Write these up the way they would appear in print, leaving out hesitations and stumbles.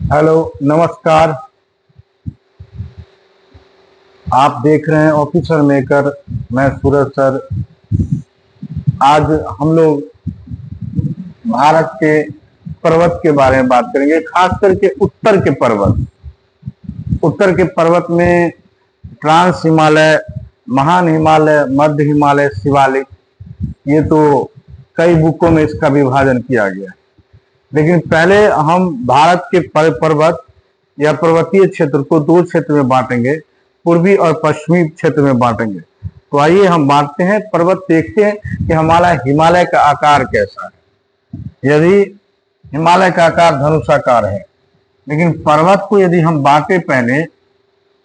Hello, नमस्कार। आप देख रहे हैं ऑफिसर मेकर। मैं सूरज सर। आज हम लोग भारत के पर्वत के बारे में बात करेंगे, खास करके उत्तर के पर्वत। उत्तर के पर्वत में ट्रांस हिमालय, महान हिमालय, मध्य हिमालय, शिवालिक, ये तो कई बुकों में इसका विभाजन किया गया है। लेकिन पहले हम भारत के पर्वत या पर्वतीय क्षेत्र को दो क्षेत्र में बांटेंगे, पूर्वी और पश्चिमी क्षेत्र में बांटेंगे। तो आइए हम बांटते हैं पर्वत, देखते हैं कि हमारा हिमालय का आकार कैसा है। यदि हिमालय का आकार धनुषाकार है, लेकिन पर्वत को यदि हम बांटे, पहले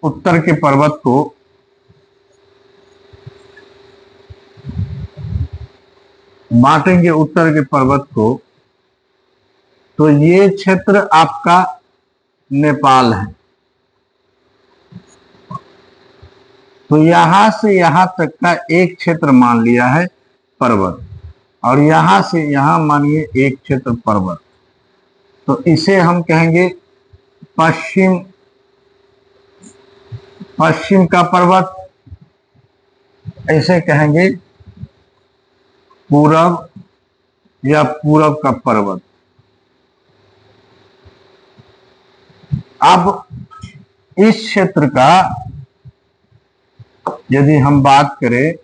उत्तर के पर्वत को बांटेंगे, उत्तर के पर्वत को, तो ये क्षेत्र आपका नेपाल है। तो यहां से यहां तक का एक क्षेत्र मान लिया है पर्वत, और यहां से यहां मानिए एक क्षेत्र पर्वत। तो इसे हम कहेंगे पश्चिम, पश्चिम का पर्वत। इसे कहेंगे पूरब या पूरब का पर्वत। अब इस क्षेत्र का यदि हम बात करें,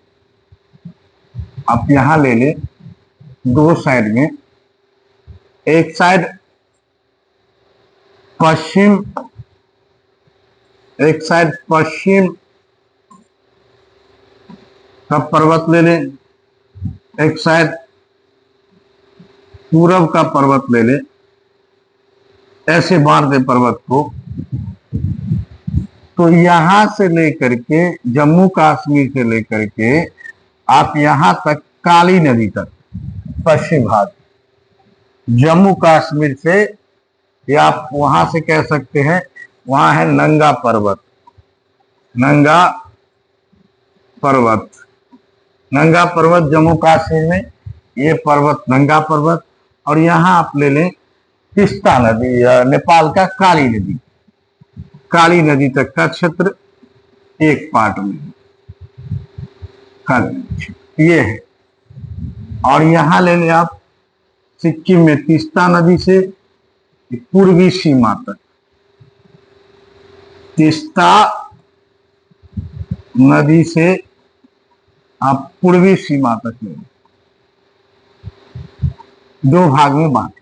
आप यहां ले लें, दो साइड में, एक साइड पश्चिम, एक साइड पश्चिम का पर्वत ले लें, एक साइड पूरब का पर्वत ले लें। ऐसे बांट दे पर्वत को। तो यहां से लेकर के, जम्मू कश्मीर से लेकर के आप यहां तक काली नदी तक, पश्चिम भाग, जम्मू कश्मीर से, या आप वहां से कह सकते हैं, वहां है नंगा पर्वत, नंगा पर्वत, नंगा पर्वत जम्मू कश्मीर में, ये पर्वत नंगा पर्वत। और यहां आप ले लें तीस्ता नदी, नेपाल का काली नदी, काली नदी तक का क्षेत्र एक पार्ट में ये है। और यहां ले लें आप सिक्किम में तीस्ता नदी से पूर्वी सीमा तक, तीस्ता नदी से आप पूर्वी सीमा तक ले लें। दो भाग में बांटे।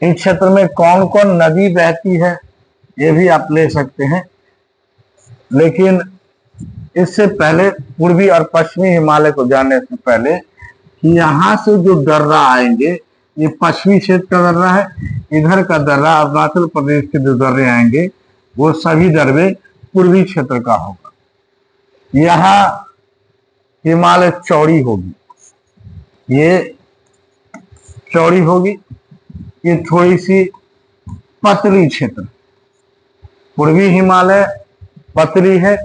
इस क्षेत्र में कौन कौन नदी बहती है ये भी आप ले सकते हैं। लेकिन इससे पहले, पूर्वी और पश्चिमी हिमालय को जानने से पहले, कि यहां से जो दर्रा आएंगे, ये पश्चिमी क्षेत्र का दर्रा है, इधर का दर्रा अरुणाचल प्रदेश के जो दर्रे आएंगे वो सभी दर्रे पूर्वी क्षेत्र का होगा। यहां हिमालय चौड़ी होगी, ये चौड़ी होगी, ये थोड़ी सी पतली क्षेत्र, पूर्वी हिमालय पतली है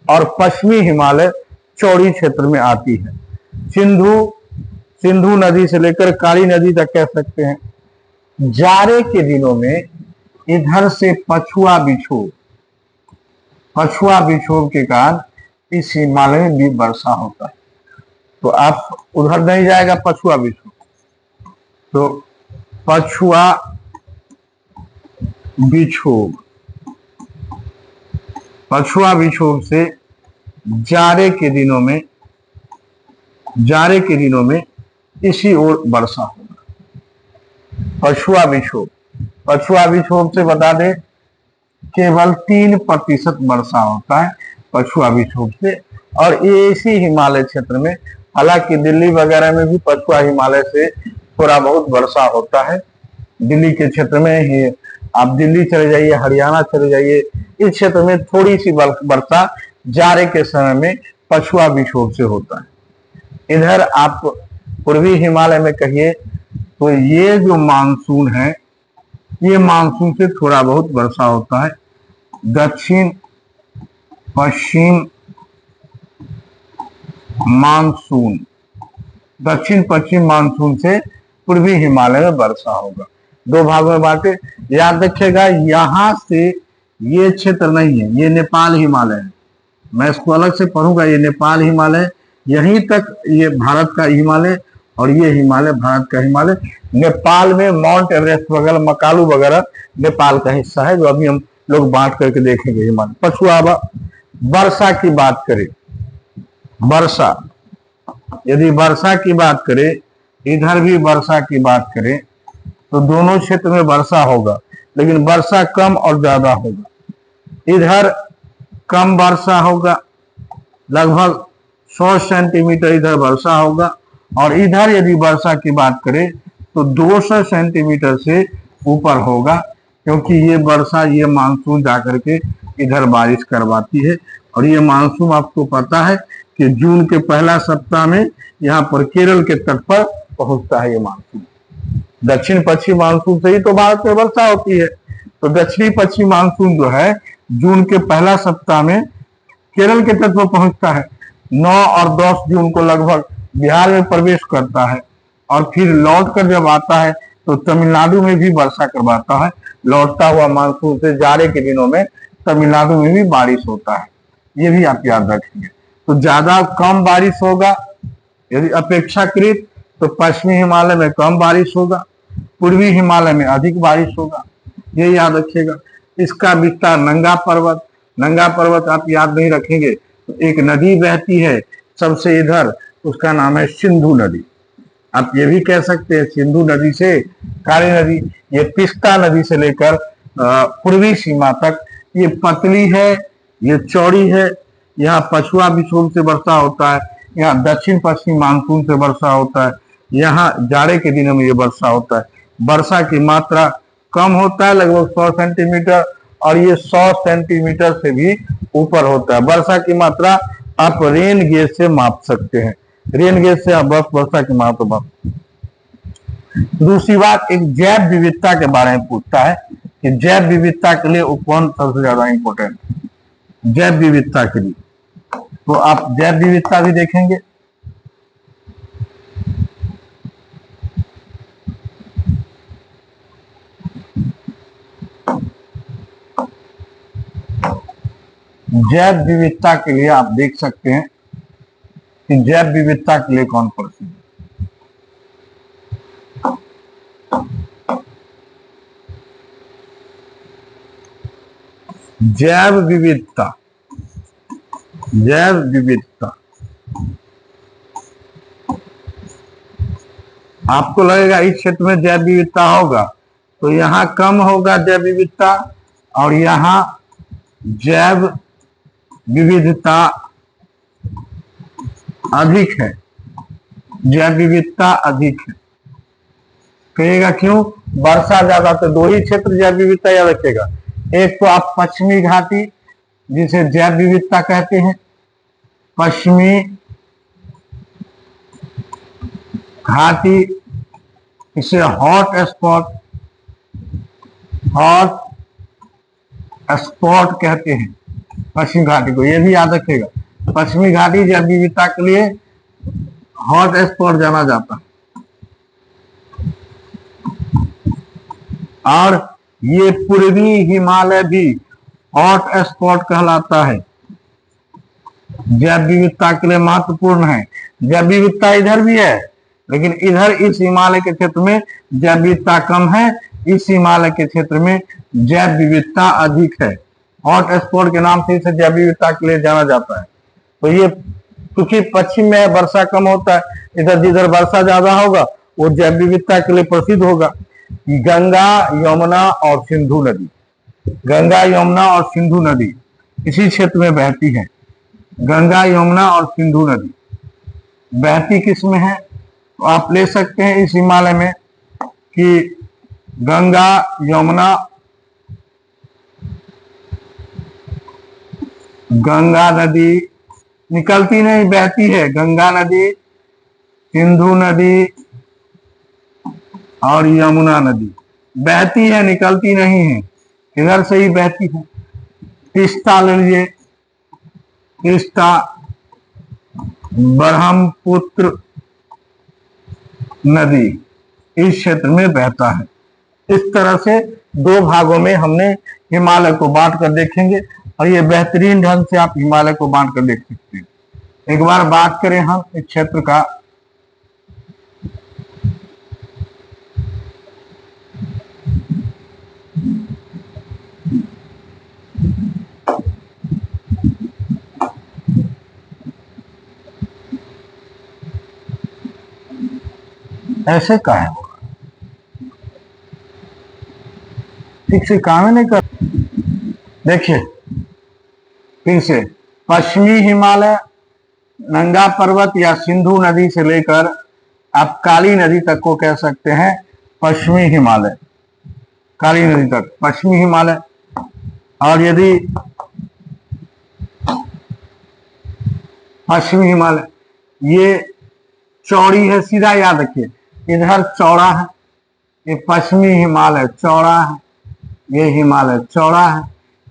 और पश्चिमी हिमालय चौड़ी क्षेत्र में आती है। सिंधु नदी से लेकर काली नदी तक कह सकते हैं। जाड़े के दिनों में इधर से पछुआ विक्षोभ के कारण इस हिमालय में भी वर्षा होता है। तो आप उधर नहीं जाएगा पछुआ विक्षोभ, तो पछुआ विक्षोभ से जाड़े के दिनों में इसी ओर वर्षा होगा। पछुआ विक्षोभ से बता दें, केवल 3% वर्षा होता है पछुआ विक्षोभ से। और ये इसी हिमालय क्षेत्र में, हालांकि दिल्ली वगैरह में भी पछुआ हिमालय से थोड़ा बहुत वर्षा होता है। दिल्ली के क्षेत्र में ही, आप दिल्ली चले जाइए, हरियाणा चले जाइए, इस क्षेत्र में थोड़ी सी वर्षा जाड़े के समय में पछुआ विक्षोभ से होता है। इधर आप पूर्वी हिमालय में कहिए तो ये जो मानसून है, ये मानसून से थोड़ा बहुत वर्षा होता है। दक्षिण पश्चिम मानसून से पूर्वी हिमालय में वर्षा होगा। दो भागों में बांटे। याद रखिएगा, यहां से ये क्षेत्र नहीं है, ये नेपाल हिमालय है, मैं इसको अलग से पढ़ूंगा। ये नेपाल हिमालय, यहीं तक ये भारत का हिमालय, और ये हिमालय भारत का हिमालय। नेपाल में माउंट एवरेस्ट वगैरह, मकालू वगैरह नेपाल का हिस्सा है, जो अभी हम लोग बांट करके देखेंगे हिमालय। पछुआ वर्षा की बात करें, वर्षा, यदि वर्षा की बात करें, इधर भी वर्षा की बात करें, तो दोनों क्षेत्र में वर्षा होगा, लेकिन वर्षा कम और ज्यादा होगा। इधर कम वर्षा होगा, लगभग 100 सेंटीमीटर इधर वर्षा होगा, और इधर यदि वर्षा की बात करें तो 200 सेंटीमीटर से ऊपर होगा, क्योंकि ये वर्षा, ये मानसून जाकर के इधर बारिश करवाती है। और ये मानसून आपको पता है कि जून के पहला सप्ताह में यहाँ पर केरल के तट पर पहुंचता है ये मानसून। दक्षिण पश्चिम मानसून से ही तो भारत में वर्षा होती है। तो दक्षिणी पश्चिम मानसून जो है जून के पहला सप्ताह में केरल के तट पर पहुंचता है। 9 और 10 जून को लगभग बिहार में प्रवेश करता है, और फिर लौट कर जब आता है तो तमिलनाडु में भी वर्षा करवाता है। लौटता हुआ मानसून से जाड़े के दिनों में तमिलनाडु में भी बारिश होता है, ये भी आप याद रखेंगे। तो ज्यादा कम बारिश होगा यदि अपेक्षाकृत, तो पश्चिमी हिमालय में कम बारिश होगा, पूर्वी हिमालय में अधिक बारिश होगा, ये याद रखिएगा। इसका विस्तार नंगा पर्वत, नंगा पर्वत आप याद नहीं रखेंगे तो एक नदी बहती है सबसे इधर, उसका नाम है सिंधु नदी। आप ये भी कह सकते हैं सिंधु नदी से काली नदी, ये तिस्ता नदी से लेकर पूर्वी सीमा तक ये पतली है, ये चौड़ी है। यहाँ पछुआ विक्षोभ से वर्षा होता है, यहाँ दक्षिण पश्चिम मानसून से वर्षा होता है, यहाँ जाड़े के दिनों में ये वर्षा होता है। वर्षा की मात्रा कम होता है, लगभग 100 सेंटीमीटर, और ये 100 सेंटीमीटर से भी ऊपर होता है। वर्षा की मात्रा आप रेन गेज से माप सकते हैं, रेन गेज से आप वर्षा की मात्रा माप। दूसरी बात, एक जैव विविधता के बारे में पूछता है कि जैव विविधता के लिए उपवन सबसे ज्यादा इंपॉर्टेंट है। जैव विविधता के लिए तो आप जैव विविधता भी देखेंगे। जैव विविधता के लिए आप देख सकते हैं कि जैव विविधता के लिए कौन प्रसिद्ध है। जैव विविधता, जैव विविधता, आपको लगेगा इस क्षेत्र में जैव विविधता होगा, तो यहां कम होगा जैव विविधता, और यहां जैव विविधता अधिक है, जैव विविधता अधिक है। कहिएगा क्यों? वर्षा ज्यादा, तो दो ही क्षेत्र जैव विविधता याद रखिएगा। एक तो आप पश्चिमी घाटी जिसे जैव विविधता कहते हैं, पश्चिमी घाटी, इसे हॉट स्पॉट, हॉट स्पॉट कहते हैं पश्चिमी घाटी को, ये भी याद रखिएगा। पश्चिमी घाटी जैव विविधता के लिए हॉट स्पॉट जाना जाता है। और ये पूर्वी हिमालय भी हॉट स्पॉट कहलाता है, जैव विविधता के लिए महत्वपूर्ण है। जैव विविधता इधर भी है, लेकिन इधर इस हिमालय के क्षेत्र में जैव विविधता कम है, इस हिमालय के क्षेत्र में जैव विविधता अधिक है। हॉट स्पॉट के नाम से इसे जैव विविधता के लिए जाना जाता है। तो ये क्योंकि पश्चिम में वर्षा कम होता है, इधर जिधर वर्षा ज्यादा होगा वो जैव विविधता के लिए प्रसिद्ध होगा। गंगा, यमुना और सिंधु नदी, गंगा, यमुना और सिंधु नदी इसी क्षेत्र में बहती है। गंगा, यमुना और सिंधु नदी बहती किस में है? तो आप ले सकते हैं इस हिमालय में कि गंगा, यमुना, गंगा नदी निकलती नहीं, बहती है। गंगा नदी, सिंधु नदी और यमुना नदी बहती है, निकलती नहीं है, इधर से ही बहती है। तीस्ता ले लीजिए, तीस्ता ब्रह्मपुत्र नदी इस क्षेत्र में बहता है। इस तरह से दो भागों में हमने हिमालय को बांट कर देखेंगे, और ये बेहतरीन ढंग से आप हिमालय को बांट कर देख सकते हैं। एक बार बात करें हम इस क्षेत्र का, ऐसे का है, ठीक से काम ही नहीं कर। देखिए फिर से, पश्चिमी हिमालय नंगा पर्वत या सिंधु नदी से लेकर आप काली नदी तक को कह सकते हैं पश्चिमी हिमालय, काली नदी तक पश्चिमी हिमालय। और यदि पश्चिमी हिमालय ये चौड़ी है, सीधा याद रखिए, इधर चौड़ा है, ये पश्चिमी हिमालय चौड़ा है, ये हिमालय चौड़ा है,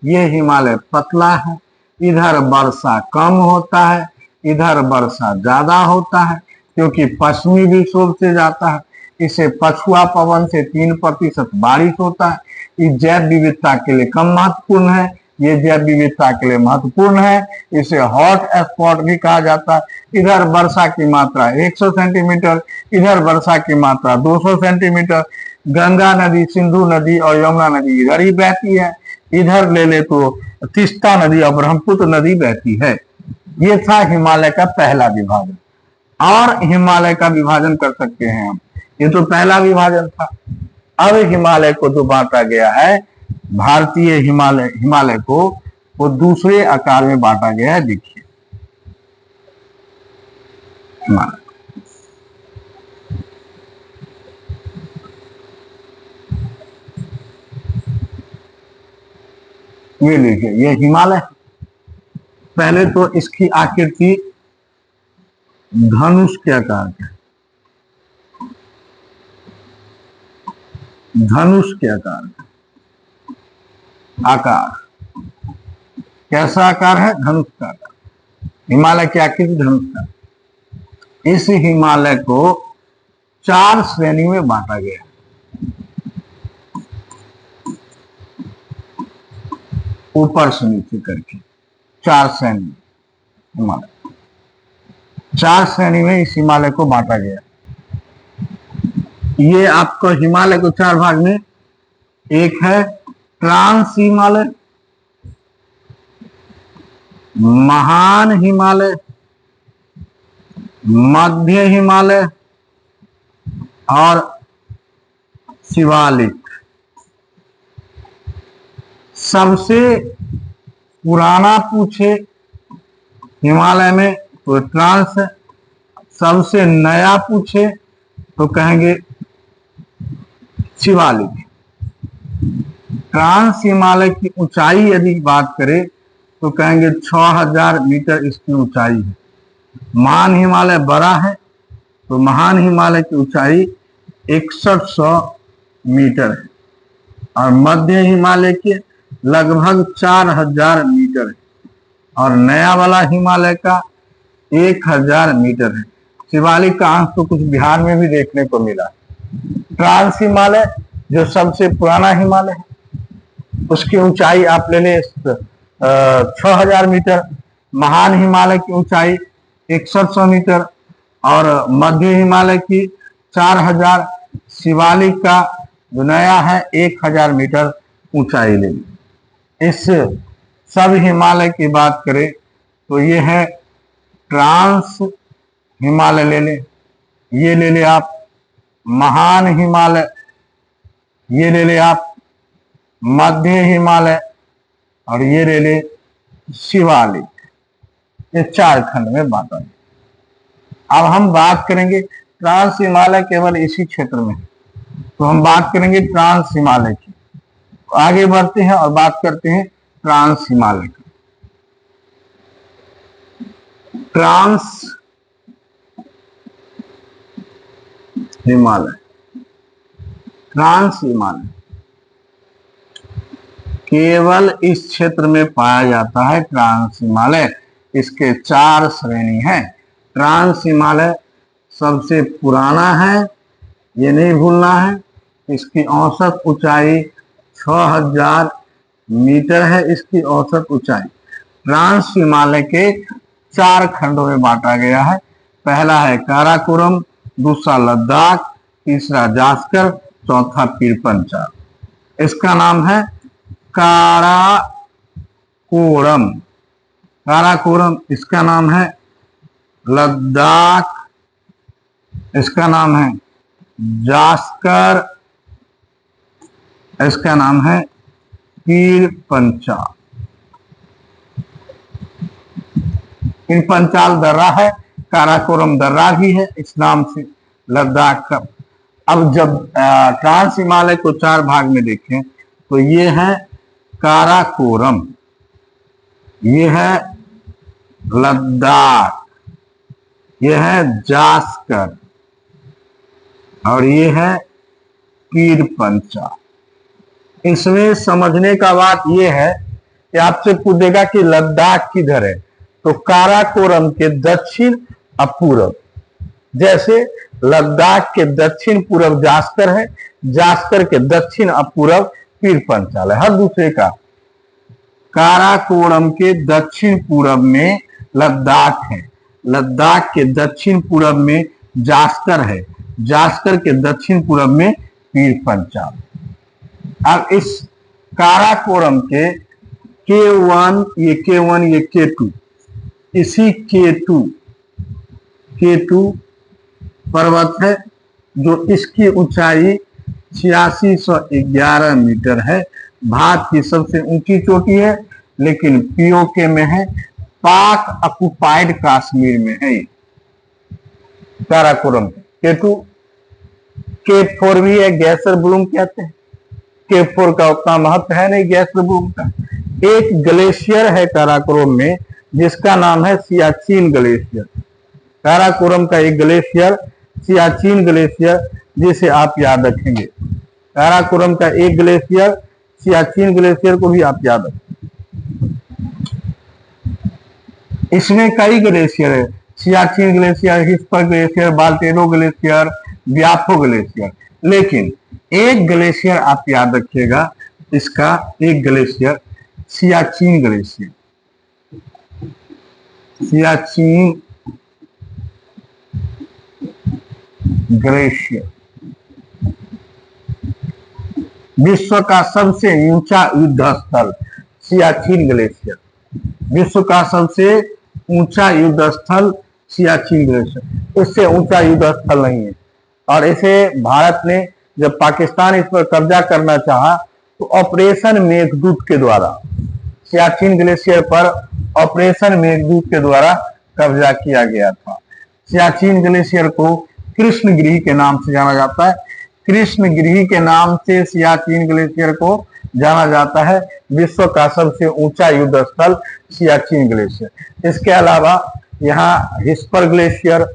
ये हिमालय पतला है। इधर वर्षा कम होता है, इधर वर्षा ज्यादा होता है, क्योंकि पश्चिमी विक्षोभ से जाता है। इसे पछुआ पवन से 3% बारिश होता है। ये जैव विविधता के लिए कम महत्वपूर्ण है, ये जैव विविधता के लिए महत्वपूर्ण है। इसे हॉट स्पॉट भी कहा जाता है। इधर वर्षा की मात्रा 100 सेंटीमीटर, इधर वर्षा की मात्रा 200 सेंटीमीटर। गंगा नदी, सिंधु नदी और यमुना नदी इधर ही बहती है। इधर ले ले तो तीस्ता नदी और ब्रह्मपुत्र नदी बहती है। ये था हिमालय का पहला विभाजन। और हिमालय का विभाजन कर सकते हैं हम, ये तो पहला विभाजन था। अब हिमालय को जो बांटा गया है, भारतीय हिमालय को वो दूसरे आकार में बांटा गया है। देखिए हिमालय, ये देखिए ये हिमालय। पहले तो इसकी आकृति धनुष के आकार की, धनुष के आकार कैसा आकार है? धनुष का आकार। हिमालय की आकृति धनुष का। इस हिमालय को 4 श्रेणी में बांटा गया है। ऊपर से नीचे करके 4 श्रेणी हिमालय, 4 श्रेणी में इस हिमालय को बांटा गया। ये आपको हिमालय को 4 भाग में, एक है ट्रांस हिमालय, महान हिमालय, मध्य हिमालय और शिवालिक। सबसे पुराना पूछे हिमालय में तो ट्रांस है, सबसे नया पूछे तो कहेंगे शिवालिक। ट्रांस हिमालय की ऊंचाई यदि बात करें तो कहेंगे 6000 मीटर इसकी ऊंचाई है। महान हिमालय बड़ा है तो महान हिमालय की ऊंचाई 6100 मीटर है, और मध्य हिमालय के लगभग 4000 मीटर है, और नया वाला हिमालय का 1000 मीटर है। शिवालिक का अंश तो कुछ बिहार में भी देखने को मिला। ट्रांस हिमालय जो सबसे पुराना हिमालय है, उसकी ऊंचाई आप ले लें 6000 मीटर। महान हिमालय की ऊंचाई 6100 मीटर और मध्य हिमालय की 4000। शिवालिक का जो नया है 1000 मीटर ऊंचाई ले ली। इस सब हिमालय की बात करें तो ये है ट्रांस हिमालय ले ले, ये ले ले आप महान हिमालय, ये ले ले आप मध्य हिमालय, और ये ले ले शिवालिक। ये 4 खंड में बांटा है। अब हम बात करेंगे ट्रांस हिमालय केवल इसी क्षेत्र में, तो हम बात करेंगे ट्रांस हिमालय की। आगे बढ़ते हैं और बात करते हैं ट्रांस हिमालय की। ट्रांस हिमालय, ट्रांस हिमालय केवल इस क्षेत्र में पाया जाता है। ट्रांस हिमालय, इसके 4 श्रेणी हैं। ट्रांस हिमालय सबसे पुराना है, ये नहीं भूलना है। इसकी औसत ऊंचाई 6000 मीटर है। इसकी औसत ऊंचाई ट्रांस हिमालय के 4 खंडों में बांटा गया है। पहला है काराकोरम, दूसरा लद्दाख, तीसरा जास्कर, चौथा पीर पंचाल। इसका नाम है काराकोरम। काराकोरम इसका नाम है, लद्दाख इसका नाम है, जास्कर इसका नाम है, पीर पंचाल। पीर पंचाल दर्रा है, काराकोरम दर्रा भी है इस नाम से, लद्दाख का। अब जब ट्रांस हिमालय को 4 भाग में देखें तो ये है काराकोरम, ये है लद्दाख, ये है जास्कर और ये है पीर पंचाल। इसमें समझने का बात यह है कि आपसे पूछेगा कि लद्दाख किधर है, तो काराकोरम के दक्षिण और पूर्व, जैसे लद्दाख के दक्षिण पूर्व जास्कर है, जास्कर के दक्षिण और पूर्व पीर पंचाल है, हर दूसरे का। काराकोरम के दक्षिण पूर्व में लद्दाख है, लद्दाख के दक्षिण पूर्व में जास्कर है, जास्कर के दक्षिण पूर्व में पीर पंचाल। अब इस काराकोरम के K1, ये K1 ये K2, इसी K2 पर्वत है जो इसकी ऊंचाई 8611 मीटर है। भारत की सबसे ऊंची चोटी है, लेकिन पीओके में है, पाक ऑक्युपाइड कश्मीर में है ये काराकोरम। K2 K4 भी है, गैसर ब्लूम कहते हैं। K4 का उतना महत्व है नहीं गैसर ब्लूम का। एक ग्लेशियर है काराकोरम में जिसका नाम है सियाचिन ग्लेशियर। काराकोरम का एक ग्लेशियर सियाचिन ग्लेशियर, जिसे आप याद रखेंगे। काराकोरम का एक ग्लेशियर सियाचिन ग्लेशियर को भी आप याद रखेंगे। इसमें कई ग्लेशियर है, Siachen glacier, Hispar glacier, Baltoro glacier, Biafo glacier, लेकिन एक ग्लेशियर आप याद रखिएगा, इसका एक glacier Siachen glacier, Siachen glacier विश्व का सबसे ऊंचा युद्ध स्थल सियाचिन ग्लेशियर, विश्व का सबसे ऊंचा युद्ध स्थल सियाचिन ग्लेशियर, इससे ऊंचा युद्ध स्थल नहीं है। और इसे भारत ने जब पाकिस्तान इस पर कब्जा करना चाहा तो ऑपरेशन मेघदूत के द्वारा सियाचिन ग्लेशियर पर ऑपरेशन मेघदूत के द्वारा कब्जा किया गया था। सियाचिन ग्लेशियर को कृष्णगिरी के नाम से जाना जाता है, कृष्णगिरी के नाम से सियाचिन ग्लेशियर को जाना जाता है। विश्व का सबसे ऊंचा युद्ध स्थल सियाचिन ग्लेशियर। इसके अलावा यहाँ hispa glacier,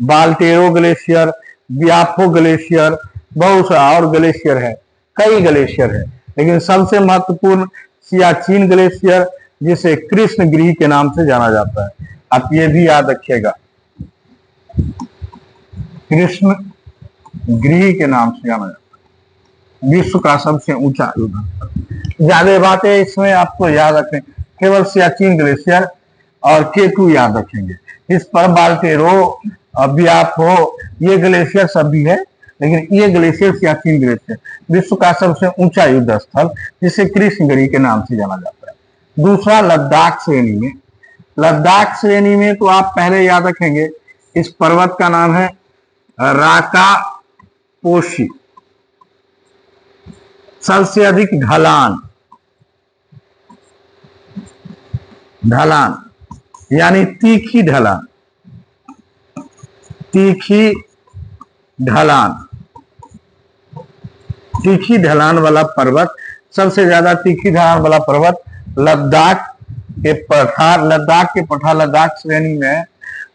Baltoro glacier, Biafo glacier, बहुत सा और ग्लेशियर है, कई ग्लेशियर है, लेकिन सबसे महत्वपूर्ण सियाचिन ग्लेशियर, जिसे कृष्णगिरी के नाम से जाना जाता है। आप ये भी याद रखिएगा, कृष्णगिरी के नाम से जाना जाता है, विश्व का सबसे ऊंचा युद्ध। ज्यादा बातें इसमें आपको याद रखें, केवल सियाचिन ग्लेशियर और K2 याद रखेंगे। इस पर बाल्टेरो, व्यापो, ये ग्लेशियर सब भी है, लेकिन ये ग्लेशियर सियाचिन ग्लेशियर विश्व का सबसे ऊंचा युद्ध स्थल, जिसे कृष्णगिरी के नाम से जाना जाता है। दूसरा लद्दाख श्रेणी में, लद्दाख श्रेणी में तो आप पहले याद रखेंगे, इस पर्वत का नाम है राकापोशी। सबसे अधिक ढलान, ढलान यानी तीखी ढलान, तीखी ढलान, तीखी ढलान वाला पर्वत, सबसे ज्यादा तीखी ढलान वाला पर्वत लद्दाख के पठार, लद्दाख के पठार लद्दाख श्रेणी में है,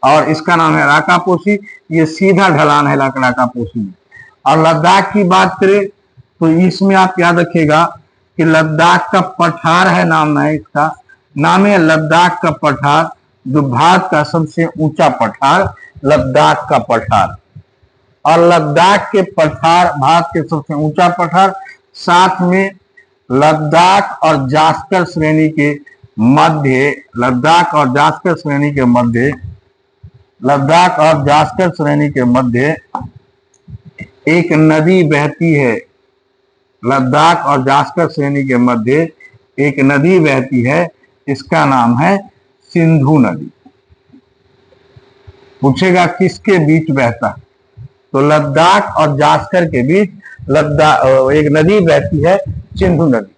और इसका नाम है राकापोशी। ये सीधा ढलान है राकापोशी में। और लद्दाख की बात करें तो इसमें आप याद रखिएगा कि लद्दाख का पठार है, नाम है इसका, नाम है लद्दाख का पठार, जो भारत का सबसे ऊंचा पठार, लद्दाख का पठार। और लद्दाख के पठार भारत के सबसे ऊंचा पठार, साथ में लद्दाख और जास्कर श्रेणी के मध्य, लद्दाख और जास्कर श्रेणी के मध्य, लद्दाख और जास्कर श्रेणी के मध्य एक नदी बहती है। लद्दाख और जास्कर श्रेणी के मध्य एक नदी बहती है, इसका नाम है सिंधु नदी। पूछेगा किसके बीच बहता है, तो लद्दाख और जास्कर के बीच एक नदी बहती है, सिंधु नदी।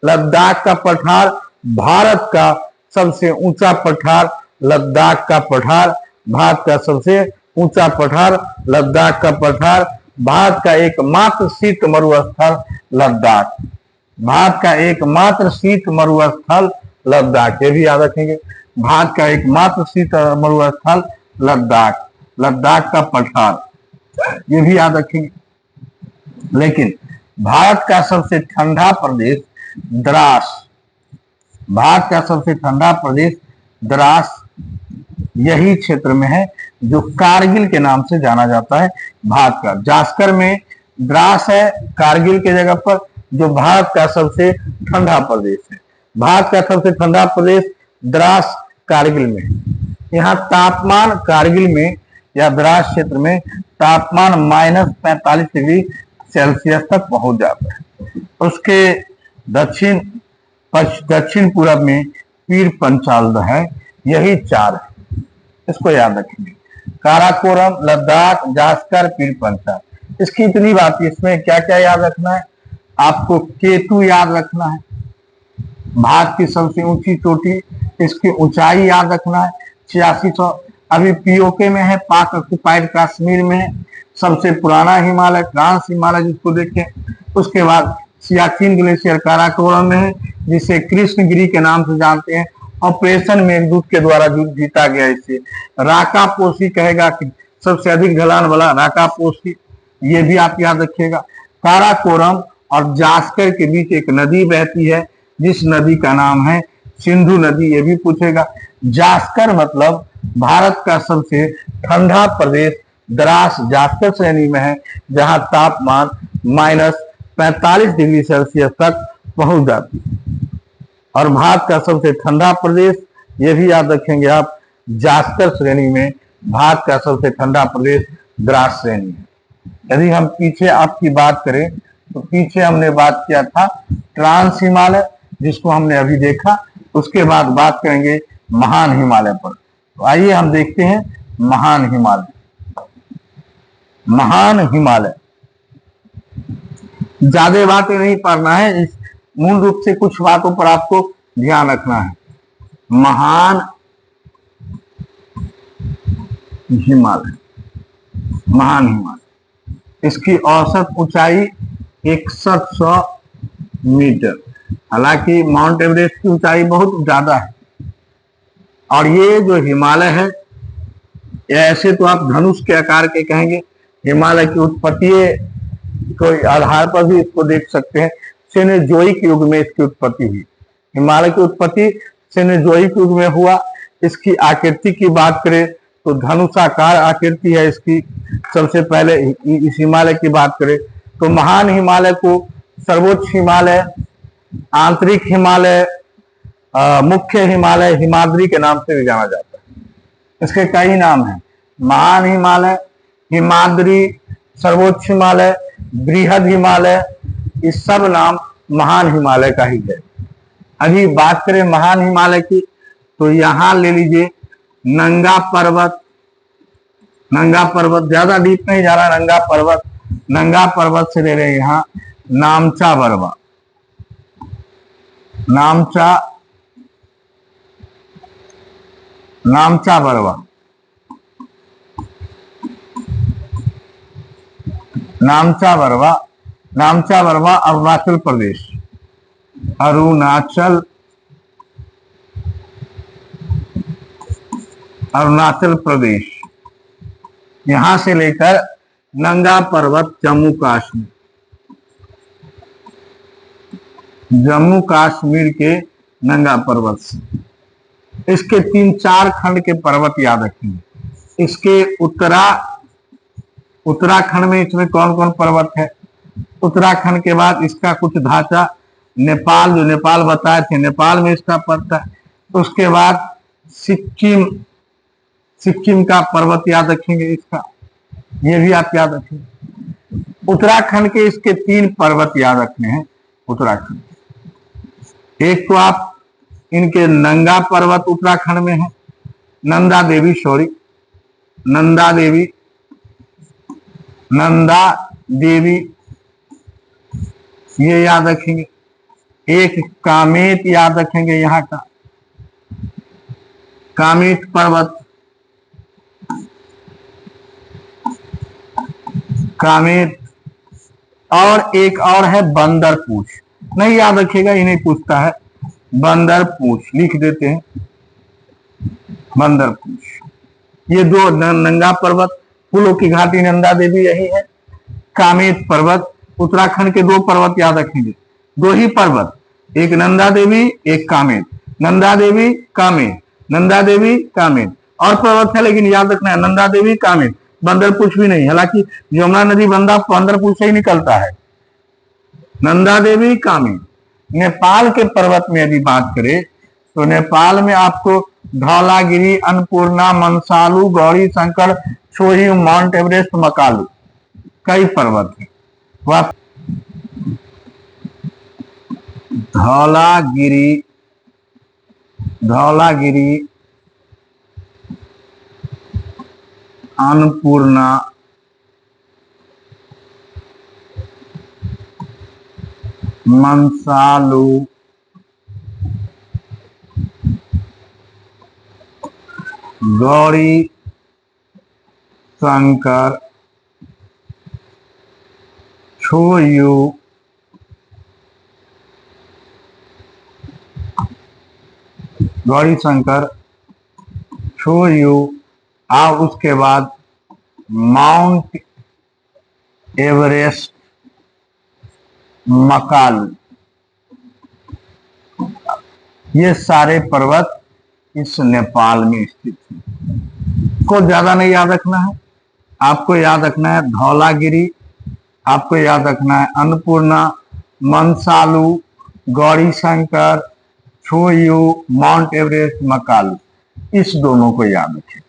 लद्दाख का पठार भारत का सबसे ऊंचा पठार, लद्दाख का पठार भारत का सबसे ऊंचा पठार, लद्दाख का पठार भारत का एकमात्र शीत मरुस्थल लद्दाख, भारत का एकमात्र शीत मरुस्थल लद्दाख, ये भी याद रखेंगे। भारत का एकमात्र शीत मरुस्थल लद्दाख, लद्दाख का पठार, ये भी याद रखेंगे। लेकिन भारत का सबसे ठंडा प्रदेश द्रास, भारत का सबसे ठंडा प्रदेश द्रास यही क्षेत्र में है, जो कारगिल के नाम से जाना जाता है भारत का। जास्कर में द्रास है कारगिल के जगह पर, जो भारत का सबसे ठंडा प्रदेश है। भारत का सबसे ठंडा प्रदेश द्रास कारगिल में है। यहाँ तापमान कारगिल में या द्रास क्षेत्र में तापमान -45 डिग्री सेल्सियस तक पहुंच जाता है। उसके दक्षिण पूर्व में पीर पंचाल है, यही चार है, इसको याद रखेंगे। काराकोरम, लद्दाख, जास्कर, पीर पंचाल, इसकी इतनी बात। इसमें क्या क्या याद रखना है आपको? केतु याद रखना है, भारत की सबसे ऊंची चोटी, इसकी ऊंचाई याद रखना है 8600। अभी पीओके में है, पाक ऑक्युपाइड कश्मीर में है। सबसे पुराना हिमालय ट्रांस हिमालय जिसको देखें। उसके बाद सियाचिन ग्लेशियर काराकोरम में है, जिसे कृष्णगिरी के नाम से जानते हैं। ऑपरेशन मेघदूत के द्वारा जीता गया इसे। राकापोशी कहेगा कि सबसे अधिक ढलान वाला राकापोशी, ये भी आप याद रखिएगा। काराकोरम और जास्कर के बीच एक नदी बहती है, जिस नदी का नाम है सिंधु नदी, ये भी पूछेगा। जास्कर मतलब भारत का सबसे ठंडा प्रदेश द्रास जास्कर श्रेणी में है, जहां तापमान -45 डिग्री सेल्सियस तक पहुंच जाती है। और भारत का सबसे ठंडा प्रदेश, ये भी याद रखेंगे आप, जास्कर श्रेणी में भारत का सबसे ठंडा प्रदेश द्रास श्रेणी है। यदि हम पीछे आपकी बात करें तो पीछे हमने बात किया था ट्रांस हिमालय, जिसको हमने अभी देखा। उसके बाद बात करेंगे महान हिमालय पर। तो आइए हम देखते हैं महान हिमालय। महान हिमालय ज्यादा बातें नहीं पढ़ना है, इस मूल रूप से कुछ बातों पर आपको ध्यान रखना है। महान हिमालय, महान हिमालय, इसकी औसत ऊंचाई 6100 मीटर। हालांकि माउंट एवरेस्ट की ऊंचाई बहुत ज्यादा है। और ये जो हिमालय है, ऐसे तो आप धनुष के आकार के कहेंगे। हिमालय की उत्पत्ति के आधार पर भी इसको देख सकते हैं। सेनेजोइक युग में इसकी उत्पत्ति हुई। हिमालय की उत्पत्ति सेनेजोइक युग में हुआ। इसकी आकृति की बात करें तो धनुषाकार आकृति है इसकी। सबसे पहले इस हिमालय की बात करें तो महान हिमालय को सर्वोच्च हिमालय, आंतरिक हिमालय, मुख्य हिमालय, हिमाद्री के नाम से भी जाना जाता है। इसके कई नाम हैं, महान हिमालय, हिमाद्री, सर्वोच्च हिमालय, बृहद हिमालय, इस सब नाम महान हिमालय का ही है। अभी बात करें महान हिमालय की तो यहां ले लीजिए नंगा पर्वत। नंगा पर्वत ज्यादा डीप नहीं जा रहा, नंगा पर्वत, नंगा पर्वत से ले रहे हैं यहां नामचा बरवा, नामचा बरवा, नामचा बरवा अरुणाचल प्रदेश, अरुणाचल प्रदेश। यहां से लेकर नंगा पर्वत जम्मू कश्मीर के नंगा पर्वत से। इसके 3-4 खंड के पर्वत याद रखेंगे। इसके उत्तराखंड में इसमें कौन कौन पर्वत है? उत्तराखंड के बाद इसका कुछ ढांचा नेपाल, जो नेपाल बताए थे, नेपाल में इसका पड़ता है। उसके बाद सिक्किम, सिक्किम का पर्वत याद रखेंगे इसका, ये भी आप याद रखेंगे। उत्तराखंड के इसके 3 पर्वत याद रखने हैं उत्तराखंड। एक तो आप इनके नंगा पर्वत उत्तराखंड में है, नंदा देवी, सॉरी नंदा देवी, नंदा देवी ये याद रखेंगे। एक कामेत याद रखेंगे, यहाँ का कामेत पर्वत, कामेत। और एक और है बंदरपूछ, नहीं याद रखिएगा, इन्हें पूछता है बंदरपूछ, लिख देते हैं बंदरपूछ। ये 2 नंगा पर्वत, फूलों की घाटी नंदा देवी यही है। कामेत पर्वत, उत्तराखंड के 2 पर्वत याद रखेंगे, 2 ही पर्वत, एक नंदा देवी, एक कामेत। नंदा देवी कामेत, नंदा देवी कामेत। और पर्वत है लेकिन याद रखना है नंदा देवी कामेत, बंदरपूछ भी नहीं। हालांकि यमुना नदी बंदरपूछ से ही निकलता है। नंदा देवी कामेत। नेपाल के पर्वत में यदि बात करें तो नेपाल में आपको धौलागिरी, अन्नपूर्णा, मंसालू, गौरी शंकर, छोयू, माउंट एवरेस्ट, मकालू, कई पर्वत है। वह धौलागिरी, धौलागिरी, अन्नपूर्णा, मंसालू, गौरी शंकर, छोयू, गौरी शंकर, छोयू, और उसके बाद माउंट एवरेस्ट, मकालू, ये सारे पर्वत इस नेपाल में स्थित हैं। को ज्यादा नहीं याद रखना है, आपको याद रखना है धौलागिरी, आपको याद रखना है अन्नपूर्णा, मंसालू, गौरी शंकर, छोयू, माउंट एवरेस्ट, मकालू, इस दोनों को याद रखें।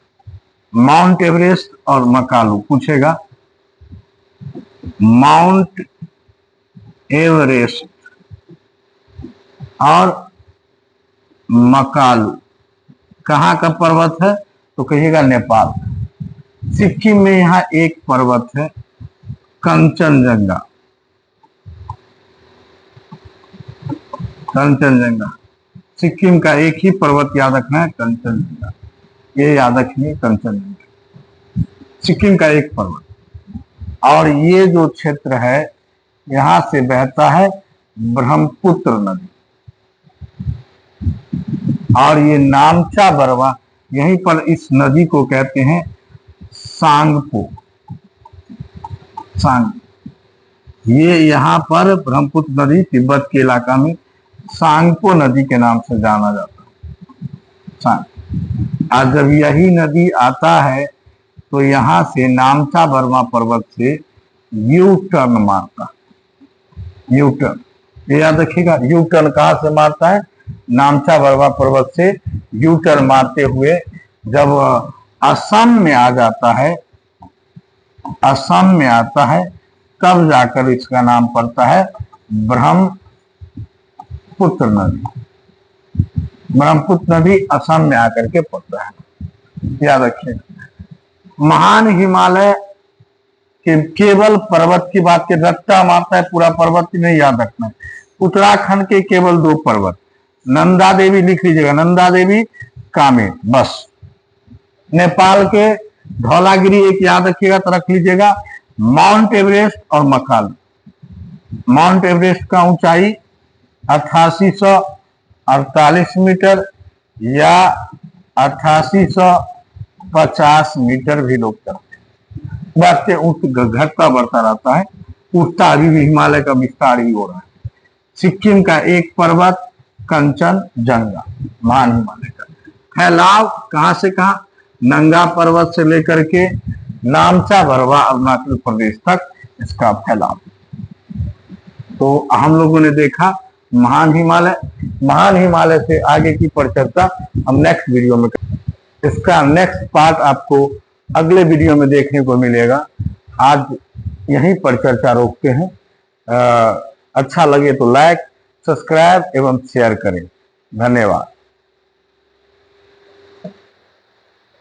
माउंट एवरेस्ट और मकालू पूछेगा। माउंट एवरेस्ट और मकालू कहाँ का पर्वत है? तो कहिएगा नेपाल। सिक्किम में यहाँ एक पर्वत है कंचनजंगा, कंचनजंगा। सिक्किम का एक ही पर्वत याद रखना है, कंचनजंगा, ये याद रखिए कंचनजंगा, सिक्किम का एक पर्वत। और ये जो क्षेत्र है यहाँ से बहता है ब्रह्मपुत्र नदी, और ये नामचा बरवा, यहीं पर इस नदी को कहते हैं सांगपो, सांग। ये यहाँ पर ब्रह्मपुत्र नदी तिब्बत के इलाका में सांगपो नदी के नाम से जाना जाता है, सांग। आज जब यही नदी आता है तो यहाँ से नामचा बर्मा पर्वत से यू टर्न मारता, यू टर्न, ये याद रखिएगा। यू टर्न कहाँ से मारता है? नामचा बरवा पर्वत से यू टर्न मारते हुए जब असम में आ जाता है, असम में आता है, तब जाकर इसका नाम पड़ता है ब्रह्मपुत्र नदी। ब्रह्मपुत्र नदी असम में आकर के पड़ता है, याद रखिएगा। महान हिमालय के केवल पर्वत की बात के रट्टा मारता है, पूरा पर्वत नहीं याद रखना है। उत्तराखंड के केवल 2 पर्वत, नंदा देवी लिख लीजिएगा, नंदा देवी, कामेत, बस। नेपाल के धौलागिरी एक याद रखिएगा तो रख लीजिएगा, माउंट एवरेस्ट और मकालू। माउंट एवरेस्ट का ऊंचाई 8848 मीटर या 8850 मीटर भी लोग करते हैं। बढ़ते घटता बढ़ता रहता है, उठता अभी भी हिमालय का विस्तार ही हो रहा है। सिक्किम का एक पर्वत कंचनजंगा, महान हिमालय का फैलाव कहां से कहां? नंगा पर्वत से लेकर के नामचा भरवा अरुणाचल प्रदेश तक इसका फैलाव। तो हम लोगों ने देखा महान हिमालय से आगे की परिचर्चा हम नेक्स्ट वीडियो में करेंगे। इसका नेक्स्ट पार्ट आपको अगले वीडियो में देखने को मिलेगा। आज यहीं पर चर्चा रोकते हैं। अच्छा लगे तो लाइक, सब्सक्राइब एवं शेयर करें। धन्यवाद।